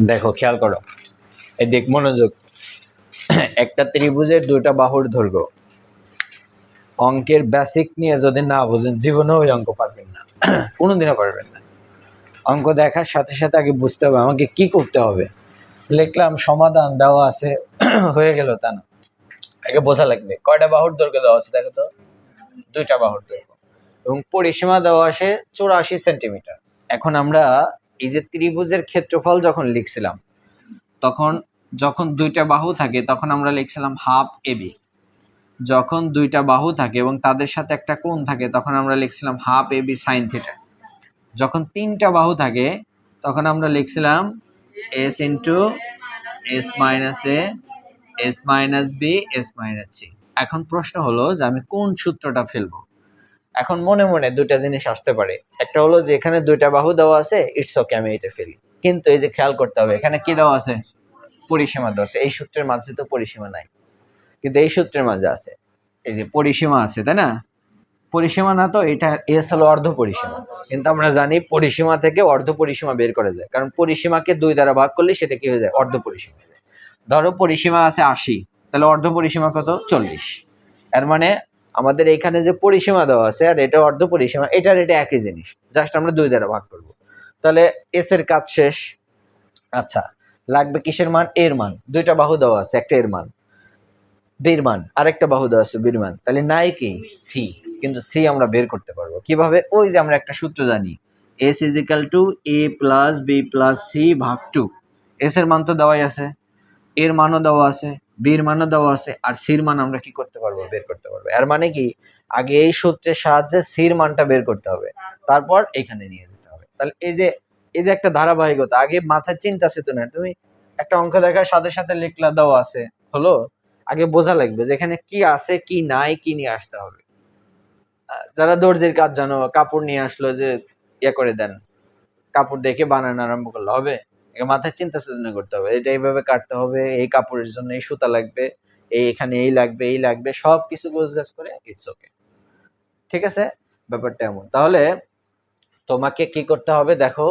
দেখো খেয়াল করো, এই দিক মনোযোগ। একটা ত্রিভুজের দুইটা বাহুর দৈর্ঘ্য, অঙ্কের বেসিক নিয়ে যদি না বুঝেন জীবনেও ওই অঙ্ক পারবেন না, কোনোদিনও পারবেন না। অঙ্ক দেখার সাথে সাথে আগে বুঝতে হবে আমাকে কি করতে হবে। লিখলাম সমাধান দেওয়া আছে, হয়ে গেল তা না, আগে বোঝা লাগবে কয়টা বাহুর দৈর্ঘ্য দেওয়া আছে। দেখো তো, দুইটা বাহুর দৈর্ঘ্য এবং পরিসীমা দেওয়া আছে 84 সেন্টিমিটার। এখন আমরা এই যে ত্রিভুজের ক্ষেত্রফল যখন লিখছিলাম, তখন যখন দুইটা বাহু থাকে তখন আমরা লিখছিলাম হাফ এবি। যখন দুইটা বাহু থাকে এবং তাদের সাথে একটা কোণ থাকে তখন আমরা লিখছিলাম হাফ এবি সাইন থিটা। যখন তিনটা বাহু থাকে তখন আমরা লিখছিলাম S into S minus A, S minus B, S minus C. এখন প্রশ্ন হলো যে আমি কোন সূত্রটা ফেলবো। এখন মনে মনে দুইটা জিনিস আসতে পারে, একটা হলো যে এখানে দুইটা বাহু দেওয়া আছে, ইটস ওকে আমি এটা ফেলি। কিন্তু এই যে খেয়াল করতে হবে এখানে কি দেওয়া আছে, পরিসীমা দেওয়া আছে। এই সূত্রের মাঝে তো পরিসীমা নাই, কিন্তু এই সূত্রের মাঝে আছে, এই যে পরিসীমা আছে, তাই না? পরিসীমা না তো, এটা এস হলো অর্ধ পরিসীমা। কিন্তু আমরা জানি পরিসীমা থেকে অর্ধ পরিসীমা বের করা যায়, কারণ পরিসীমাকে 2 দ্বারা ভাগ করলে সেটা কি হয়ে যায়, অর্ধ পরিসীমা। ধরো পরিসীমা আছে 80, তাহলে অর্ধ পরিসীমা কত, 40। এর মানে আমাদের এখানে যে পরিসীমা দেওয়া আছে আর এটা অর্ধ পরিসীমা, এটার এটা একই জিনিস, জাস্ট আমরা 2 দ্বারা ভাগ করব। তাহলে এস এর কাজ শেষ। আচ্ছা, লাগবে কিসের মান, এর মান। দুইটা বাহু দেওয়া আছে, একটা এর মান, বির মান, আরেকটা বাহু দেওয়া আছে বির মান, তাহলে নাই কি সি। কিন্তু সি আমরা বের করতে পারবো কিভাবে, ওই যে আমরা একটা সূত্র জানি, S is equal to A plus B plus C ভাগ 2। এস এর মান তো দেওয়াই আছে, এর মানও দেওয়া আছে, বির মানও দেওয়া আছে, আর সির মান আমরা কি করতে পারবো, বের করতে পারবো। এর মানে কি, আগে এই সূত্রের সাহায্যে সির মানটা বের করতে হবে, তারপর এখানে নিয়ে যেতে হবে। তাহলে এই যে একটা ধারাবাহিকতা, আগে মাথায় চিন্তা চেতনা, তুমি একটা অঙ্ক দেখার সাথে সাথে লিখলা দেওয়া আছে, হলো, আগে বোঝা লাগবে যে এখানে কি আছে কি নাই, কি নিয়ে আসতে হবে। যারা দর্জির কাজ জানো, কাপড় নিয়ে আসলো যে ইয়ে করে দেন, কাপড় দেখে বানানো আরম্ভ করলে হবে? মাথায় চিন্তা চেতনা করতে হবে, এটা এইভাবে কাটতে হবে, এই কাপড়ের জন্য এই সুতা লাগবে, এই এখানে এই লাগবে, এই লাগবে, সবকিছু গোছগাছ করে ইটস ওকে। ঠিক আছে, ব্যাপারটা এমন। তাহলে তোমাকে কি করতে হবে দেখো,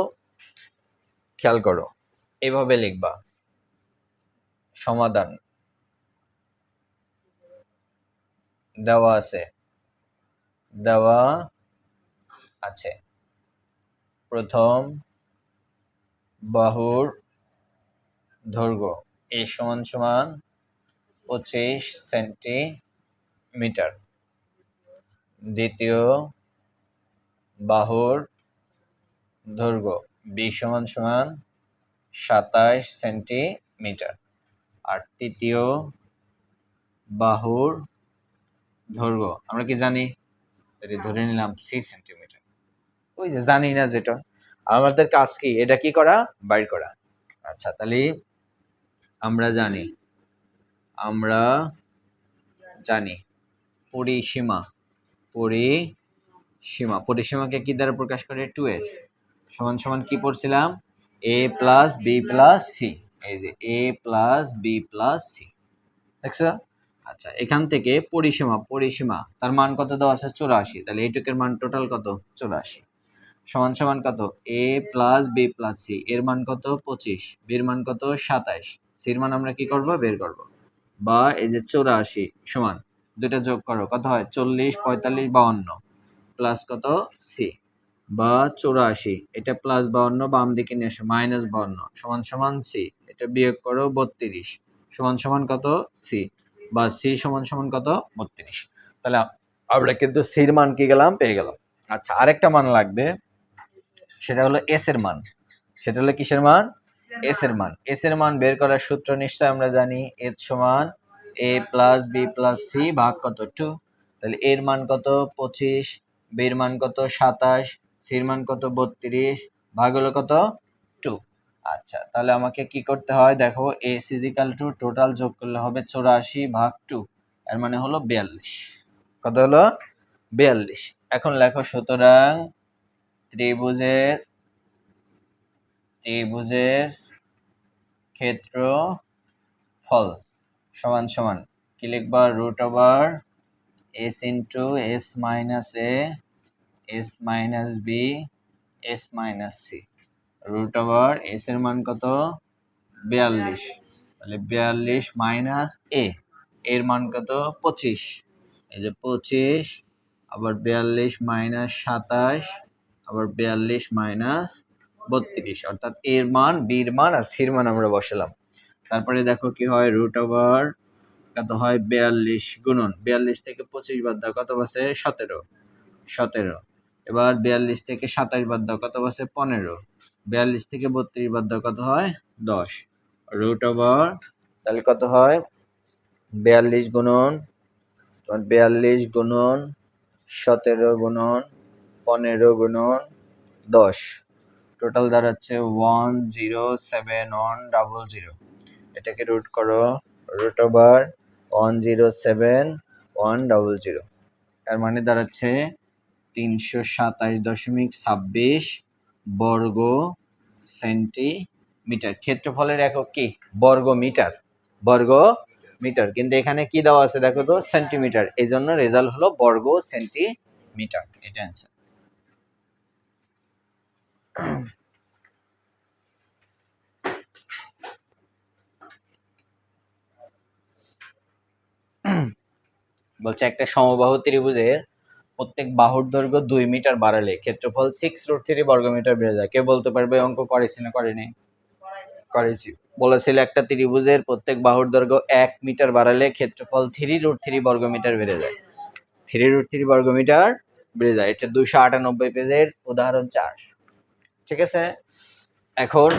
খেয়াল করো, এইভাবে লিখবা, সমাধান দেওয়া আছে, দেওয়া আছে প্রথম বাহুর দৈর্ঘ্য এ সমান সমান 25 সেন্টিমিটার, দ্বিতীয় বাহুর দৈর্ঘ্য বি সমান সমান 27 সেন্টিমিটার, আর তৃতীয় বাহুর দৈর্ঘ্য আমরা কি জানি, ধরে নিলাম 3 সেন্টিমিটার। ওই যে জানি না যেটা, আমাদের কাজ কি, এটা কি করা, বাইর করা। আচ্ছা, তাহলে আমরা জানি, আমরা জানি পরিসীমা, পরিসীমাকে কি দ্বারা প্রকাশ করে, 2s সমান সমান কি পড়ছিলাম, a plus B plus C. এই যে a plus B plus C, দেখছো? আচ্ছা, এখান থেকে পরিসীমা তার মান কত দেওয়া আছে, 84, তাহলে এইটুকের মান টোটাল কত, 84 সমান সমান কত, a plus B plus C, এর মান কত 25, বির মান কত 27, সির মান আমরা কি করব, বের করব। বা এই যে 84 সমান, দুইটা যোগ করো কত হয়, 40, 45, 52 প্লাস কত সি, বা 84 এটা প্লাস 52 বাম দিকে নিয়ে এসো, মাইনাস 52 সমান সমান সি, এটা বিয়োগ করো 32 সমান সমান কত সি, বা সি সমান সমান কত 32। তাহলে আমরা কিন্তু সির মান কি গেলাম, পেয়ে গেলাম। আচ্ছা, আরেকটা মান লাগবে, সেটা হলো এস এর মান। সেটা হলো কিসের মান, এস এর মান। এস এর মান বের করার সূত্র নিশ্চয় আমরা জানি, এস সমান এ প্লাস বি প্লাস সি ভাগ কত 2। তাহলে এর মান কত 25, বির মান কত 27, সির মান কত 32, ভাগ হলো কত 2। আচ্ছা, তাহলে আমাকে কি করতে হয় দেখো, এস ইজিক্যাল টু টোটাল যোগ করলে হবে 84 ভাগ 2, এর মানে হলো 42। কত হলো, 42। এখন লেখো, সুতরাং ত্রিভুজের ক্ষেত্রফল সমান সমান কি লিখবা, root over S into S minus A, S minus B, S minus C. Root over S এর মান কত 42, তাহলে 42 মাইনাস এ এর মান কত 25, এই যে 25 আবার 42 মাইনাস 27 আবার 42 মাইনাস 32, অর্থাৎ এর মান বির মান আর সির মান আমরা বসালাম। তারপরে দেখো কি হয়, রুট ওভার কত হয় 42 গুণন 42 থেকে 25 বাদ দাও কত বসে 17, এবার 42 থেকে 27 বাদ দাও কত বসে 15, 42 থেকে 32 বাদ দাও কত হয় 10, রুট ওভার তাহলে কত হয় 42 গুণন 42 গুণন 17 গুণন 15 গুণন 10, টোটাল দাঁড়াচ্ছে 107100, এটাকে রুট করো, রুট ওভার 107100, তার মানে দাঁড়াচ্ছে 327.26 বর্গ সেন্টিমিটার। ক্ষেত্রফলের একক কি বর্গ মিটার, বর্গ মিটার, কিন্তু এখানে কি দেওয়া আছে দেখো তো সেন্টিমিটার, এই জন্য রেজাল্ট হলো বর্গ সেন্টিমিটার, এটা অ্যান্সার। বলছে একটা সমবাহু ত্রিভুজের প্রত্যেক বাহুর দৈর্ঘ্য 2 মিটার বাড়ালে ক্ষেত্রফল 6√3 বর্গমিটার বেড়ে যায়। কে বলতে পারবে অঙ্ক করেছি না করেনি? করেছি। বলেছিল একটা ত্রিভুজের প্রত্যেক বাহুর দৈর্ঘ্য 1 মিটার বাড়ালে ক্ষেত্রফল 3√3 বর্গমিটার বেড়ে যায়। 3√3 বর্গমিটার বেড়ে যায়। এটা 298 পেজের উদাহরণ 4। ঠিক আছে, এখন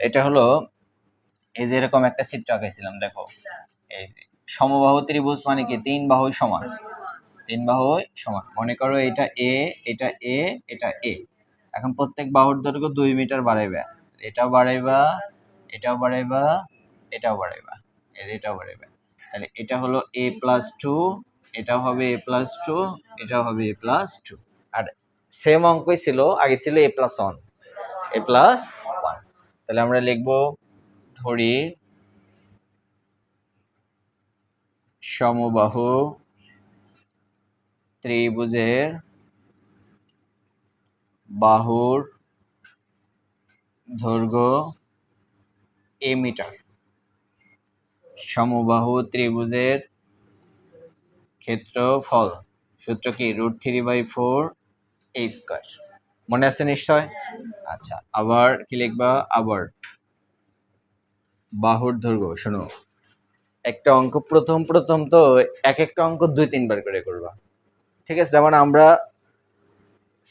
এটা হলো এই যে এরকম একটা চিত্র আঁকাইছিলাম, দেখো এই সমবাহু ত্রিভুজ মানে কি 3 বাহুই সমান, 3 বাহুই সমান। মনে করো এটা এ, এটা এ, এটা এ। এখন প্রত্যেক বাহুর দৈর্ঘ্য 2 মিটার বাড়াইবা, এটাও বাড়াইবা, এটাও বাড়াইবা, এটাও বাড়াইবা, এটাও বাড়াইবা। তাহলে এটা হলো a+2, এটাও হবে a+2, এটাও হবে a+2। আর সেম অঙ্কই ছিল, আগে ছিল a+1, a+1। তাহলে আমরা লিখবো, ধরি সমবাহু ত্রিভুজের বাহুর দৈর্ঘ্য a মিটার, সমবাহু ত্রিভুজের ক্ষেত্রফল সূত্র কি √3/4 a স্কয়ার, মনে আছে নিশ্চয়? আচ্ছা, আবার কি লিখবা, আবার বাহুর দৈর্ঘ্য। শোনো, একটা অঙ্ক প্রথম প্রথম তো এক একটা অঙ্ক 2-3 বার করে করবা, ঠিক আছে? যেমন আমরা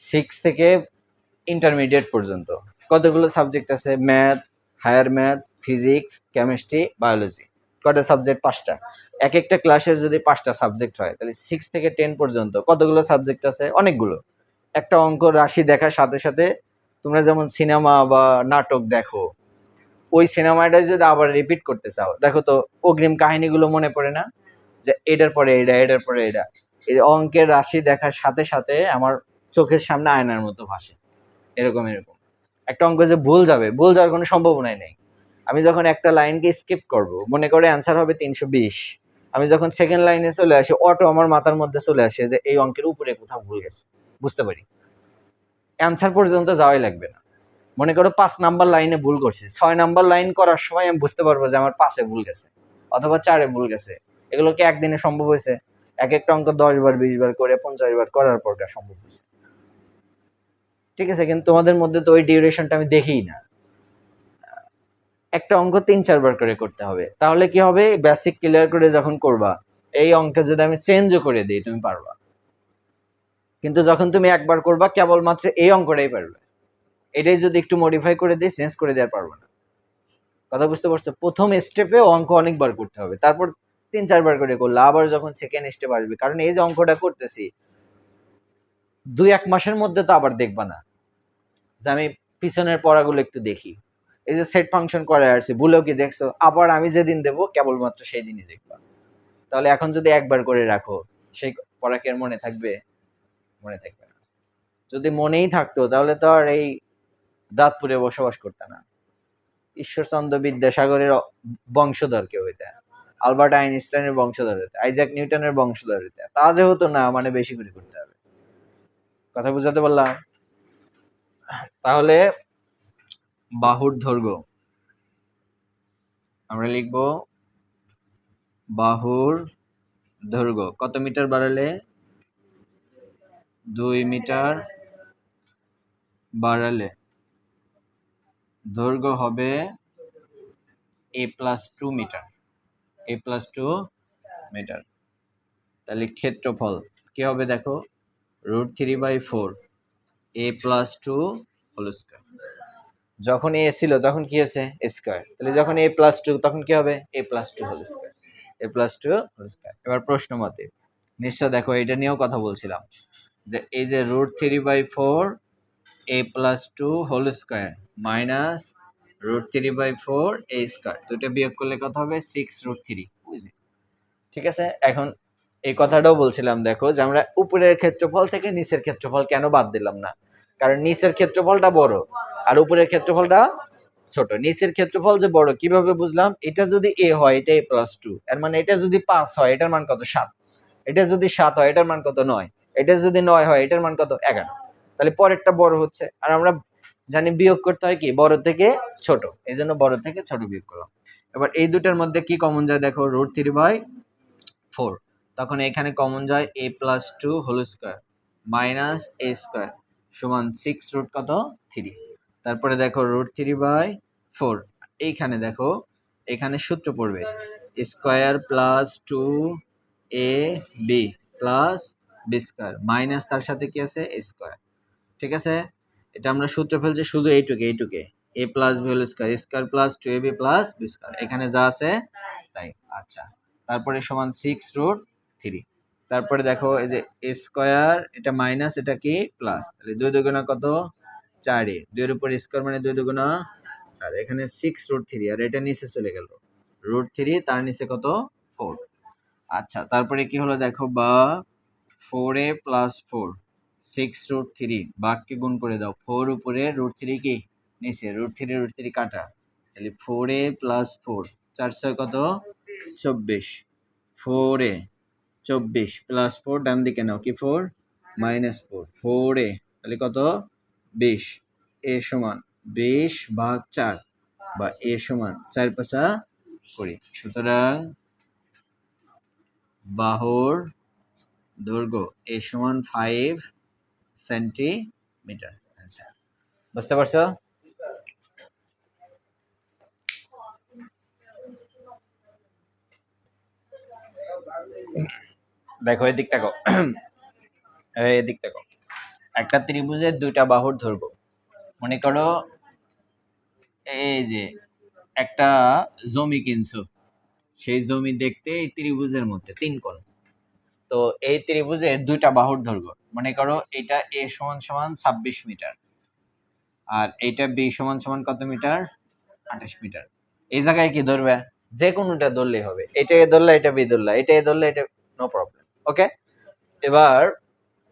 6 থেকে ইন্টারমিডিয়েট পর্যন্ত কতগুলো সাবজেক্ট আছে, math, higher math, physics, chemistry, biology, কটা সাবজেক্ট? 5টা। এক একটা ক্লাসের যদি 5টা সাবজেক্ট হয় তাহলে 6 থেকে 10 পর্যন্ত কতগুলো সাবজেক্ট আছে? অনেকগুলো। একটা অঙ্ক রাশি দেখার সাথে সাথে তোমরা যেমন সিনেমা বা নাটক দেখো, ওই সিনেমাটা যদি আবার রিপিট করতে চাও, দেখো তো অগ্রিম কাহিনীগুলো মনে পড়ে না, যে এটার পরে এটা, এটার পরে এটা। এই অঙ্কের রাশি দেখার সাথে সাথে আমার চোখের সামনে আয়নার মতো ভাসে, এরকম এরকম। একটা অঙ্ক যে ভুল যাবে, ভুল যাওয়ার কোনো সম্ভাবনাই নেই। আমি যখন একটা লাইনকে স্কিপ করব, মনে করে অ্যান্সার হবে 320, আমি যখন সেকেন্ড লাইনে চলে আসি, অটো আমার মাথার মধ্যে চলে আসে যে এই অঙ্কের উপরে কোথাও ভুল গেছে, বুঝতে পারি, অ্যান্সার পর্যন্ত যাওয়াই লাগবে না। মনে করো 5 নাম্বার লাইনে ভুল করছি, 6 নাম্বার লাইন করার সময় আমি বুঝতে পারবো যে আমার 5-এ ভুল গেছে অথবা 4-এ ভুল গেছে। এগুলো কি একদিনে সম্ভব হয়েছে? এক একটা অঙ্ক 10 বার 20 বার করে 50 বার করার পর সম্ভব হয়েছে, ঠিক আছে? কিন্তু তোমাদের মধ্যে তো ওই ডিউরেশনটা আমি দেখিই না। একটা অঙ্ক 3-4 বার করে করতে হবে, তাহলে কি হবে, বেসিক ক্লিয়ার করে যখন করবা, এই অঙ্কে যদি আমি চেঞ্জও করে দিই তুমি পারবা। কিন্তু যখন তুমি একবার করবা কেবলমাত্র এই অঙ্কটাই পারবে, এটাই যদি একটু মডিফাই করে দিই, চেঞ্জ করে দেওয়ার পারবো না। কথা বুঝতে পারছো? প্রথম স্টেপে অঙ্ক অনেকবার করতে হবে, তারপর 3-4 বার করে করলে আবার যখন সেকেন্ড স্টেপ আসবে, কারণ এই যে অঙ্কটা করতেছি 2-1 মাসের মধ্যে তো আবার দেখবা না যে আমি পিছনের পড়াগুলো একটু দেখি। এই যে সেট ফাংশন করে আসছি, ভুলেও কি দেখছো? আবার আমি যেদিন দেবো কেবলমাত্র সেই দিনই দেখবা। তাহলে এখন যদি একবার করে রাখো, সেই পড়া কি আর মনে থাকবে? মনে থাকবে না। যদি মনেই থাকতো তাহলে তো আর এই দাঁতপুরে বসবাস করতে না, ঈশ্বরচন্দ্র বিদ্যাসাগরের বংশধর কেউ হইতে, আলবার্ট আইনস্টাইনের বংশধর হইতে, আইজাক নিউটনের বংশধর হইতে, তা যেহেতু না, মানে বেশি করে করতে হবে। কথা বুঝাতে পারলাম? তাহলে বাহুর দৈর্ঘ্য আমরা লিখবো বাহুর দৈর্ঘ্য কত মিটার বাড়ালে 2 মিটার বাড়ালে দৈর্ঘ্য হবে a+2 মিটার a+2 মিটার। তাহলে ক্ষেত্রফল কি হবে দেখো √3/4 a+2 হোল স্কয়ার। যখন a ছিল তখন কি হয়েছে স্কয়ার, তাহলে যখন a+2 তখন কি হবে a+2 whole square a+2 whole square. এবার প্রশ্ন মতে নিশ্চয় দেখো এটা নিয়েও কথা বলছিলাম যে এই যে √3/4 a+2 whole square minus √3/4 a square, দুটো বিয়োগ করলে কত হবে 6√3। বুঝলি? ঠিক আছে, এখন এই কথাটাও বলছিলাম দেখো যে আমরা উপরের ক্ষেত্রফল থেকে নিচের ক্ষেত্রফল কেন বাদ দিলাম না, কারণ নিচের ক্ষেত্রফলটা বড় আর উপরের ক্ষেত্রফলটা ছোট। নিচের ক্ষেত্রফল যে বড় কিভাবে বুঝলাম, এটা যদি a হয় এটা a+2, এর মানে এটা যদি 5 হয় এটার মান কত 7, এটা যদি 7 হয় এটার মান কত 9, এটা যদি 9 হয় এটার মান কত 11। তাহলে পরেরটা বড় হচ্ছে, আর আমরা জানি বিয়োগ করতে হয় কি বড় থেকে ছোট, এইজন্য বড় থেকে ছোট বিয়োগ করলাম। এবার এই দুটার মধ্যে কি কমন যায় দেখো √3/4, তখন এখানে কমন যায় a+2 whole square minus a square সমান 6√3। তারপরে দেখো √3/4 এইখানে দেখো এখানে সূত্র পড়বে square plus 2ab plus B square minus তার সাথে কি আছে স্কয়ার। ঠিক আছে, এটা আমরা সূত্র ফেলছি শুধু এইটুকে a plus b whole square square plus 2ab plus B square, এখানে যা আছে তাই। আচ্ছা, তারপরে সমান 6√3। তারপরে দেখো এই যে a স্কয়ার এটা মাইনাস এটা কি প্লাস, তাহলে 2 দুগুণা কত 4, 2 এর উপর স্কয়ার মানে 2 দুগুণা 4, এখানে 6√3 আর এটা নিচে চলে গেল √3 তার নিচে কত 4। আচ্ছা, তারপরে কি হলো দেখো বা 4a প্লাস 4 6√3 বাঘকে গুণ করে দাও, 4 উপরে √3 কি নিচে √3 কাটা, তাহলে 4a প্লাস 4 4 6 কত 24, 4a 24 প্লাস 4 ডান দিকে নাও কি 4 মাইনাস 4 4a তাহলে কত 20, a সমান 20 ভাগ 4 বা a সমান 4 5 20। সুতরাং বাহুর দৈর্ঘ্য a সমান 5 সেন্টিমিটার। আচ্ছা, বুঝতে পারছো? দেখো এদিক তাকাও এদিক তাকাও, একটা ত্রিভুজের দুইটা বাহুর দৈর্ঘ্য মনে করো এই যে একটা জমি কিনছো, সেই জমি দেখতে এই ত্রিভুজের মধ্যে 3 কোণ, তো এই ত্রিভুজের দুইটা বাহুর দৈর্ঘ্য মনে করো এটা a সমান সমান 26 মিটার আর এইটা b সমান সমান কত মিটার 28 মিটার। এই জায়গায় কি ধরবে, যে কোনোটা ধরলেই হবে, এটা এ ধরলে এটা বি ধরলে এটা এ ধরলে এটা, নো প্রবলেম। ওকে, এবার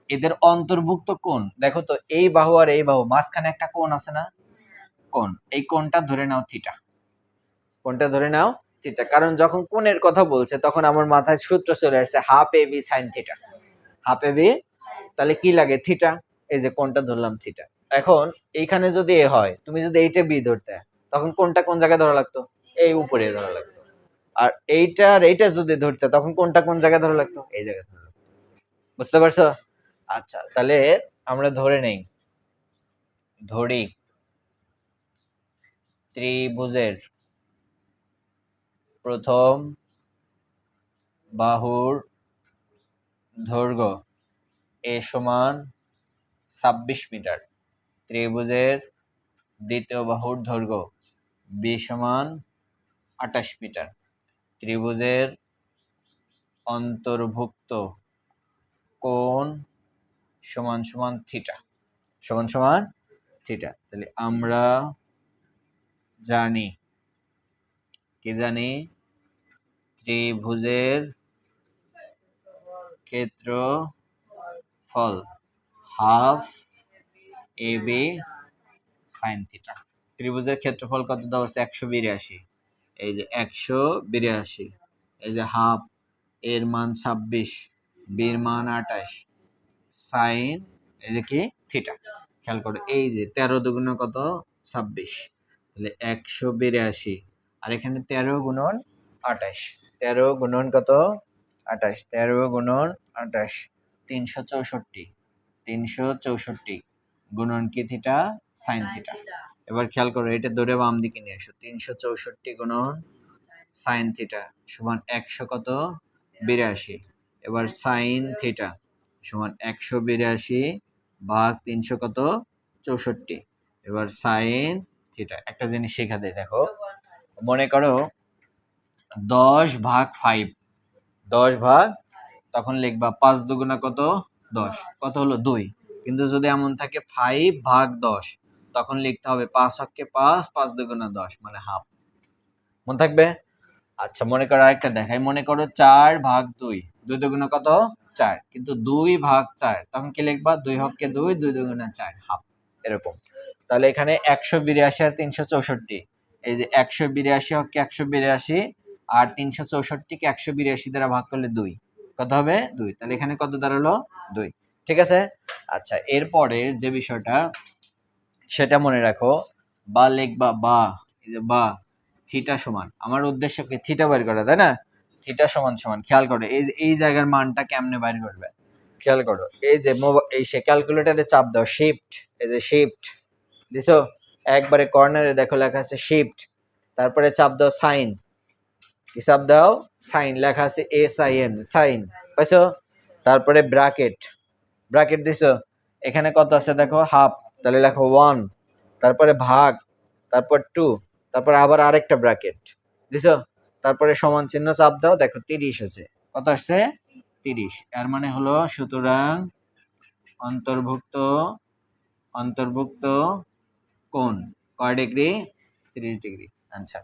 এদের অন্তর্ভুক্ত কোণ দেখো তো, এই বাহু আর এই বাহু মাঝখানে একটা কোণ আছে না, কোণ, এই কোণটা ধরে নাও থিটা, কোণটা ধরে নাও থিটা, কারণ যখন কোণের কথা বলছে তখন আমার মাথায় সূত্র চলে আসছে half A B sine theta, half A B, তাহলে কি লাগে থিটা, এই যে কোণটা ধরলাম থিটা। এখন এইখানে যদি এ হয় তুমি যদি এইটা বি ধরতে, তখন কোনটা কোন জায়গায় ধরা লাগতো, এই উপরে ধরা লাগতো, আর এইটা আর এইটা যদি ধরতে তখন কোনটা কোন জায়গায় ধরা লাগতো, এই জায়গায় ধরা লাগতো। বুঝতে পারছো? আচ্ছা, তাহলে আমরা ধরে নেই, ধরি ত্রিভুজের প্রথম বাহুর দৈর্ঘ্য a সমান 26 মিটার, ত্রিভুজের দ্বিতীয় বাহুর দৈর্ঘ্য b সমান 28 মিটার, ত্রিভুজের অন্তর্ভুক্ত কোণ সমান সমান থিটা, সমান সমান থিটা। তাহলে আমরা জানি কি জানি, ত্রিভুজের ক্ষেত্রফল half A B sine theta. ত্রিভুজের ক্ষেত্রফল কত দেওয়া আছে 182, এই যে 182, এই যে হাফ, এর মান 26, বির মান 28, সাইন এই যে কি থিটা। খেয়াল করো এই যে 13 দুগুণ কত 26, তাহলে 182 আর এখানে 13 গুণন 28, 13 গুণন কত 28, 13 গুণন 28 364, 364 গুণন কি থিটা সাইন থিটা। এবার খেয়াল করো এটা ধরে বাম দিকে নিয়ে এসো, 364 গুণন সাইন থিটা সমান 100 কত 82, এবার সাইন থিটা সমান 182 ভাগ 300 কত 64, এবার সাইন থিটা। একটা জিনিস শেখা দেয় দেখো, মনে করো 10 ভাগ 5, 10 ভাগ, তখন লিখবা 5 দুগুণা কত 10, কত হলো 2। কিন্তু যদি এমন থাকে 5 ভাগ 10, তখন লিখতে হবে 5 হক্কে 5, 5 দুগুণা 10 মানে হাফ। মনে থাকবে? আচ্ছা মনে করো আরেকটা দেখাই, মনে করো 4 ভাগ 2, 2 দুগুণা কত 4, কিন্তু 2 ভাগ 4, তখন কি লিখবা 2 হক্কে 2, 2 দুগুণা 4 হাফ, এরকম। তাহলে এখানে 182 আর 364, এই যে 182 হক্কে 182 আর 364 কে 182 দ্বারা ভাগ করলে 2, কত হবে 2, তাহলে এখানে কত দাঁড়ালো 2। ঠিক আছে। আচ্ছা এরপরে যে বিষয়টা সেটা মনে রাখো, বা লিখবা বা, এই যে বা থিটা সমান, আমার উদ্দেশ্য কি থিটা বের করা, তাই না? থিটা সমান সমান খেয়াল করো এই জায়গার মানটা কেমনে বের করবে, খেয়াল করো এই যে এই সে ক্যালকুলেটরে চাপ দাও শিফট, এই যে শিফট দিছো, একবারে কর্নারে দেখো লেখা আছে শিফট, তারপরে চাপ দাও সাইন, কি চাপ দাও সাইন, লেখা আছে SIN সাইন, পাইছো? তারপরে ব্র্যাকেট, ব্র্যাকেট দিছো, এখানে কত আছে দেখো হাফ, তাহলে লেখো 1, তারপরে ভাগ, তারপর 2, তারপর আবার আরেকটা ব্র্যাকেট দিছো, তারপরে সমান চিহ্ন চাপ দাও, দেখো 30 আছে, কত আসছে 30, এর মানে হলো সুতরাং অন্তর্ভুক্ত অন্তর্ভুক্ত কোণ কয় ডিগ্রি 30 ডিগ্রি। আচ্ছা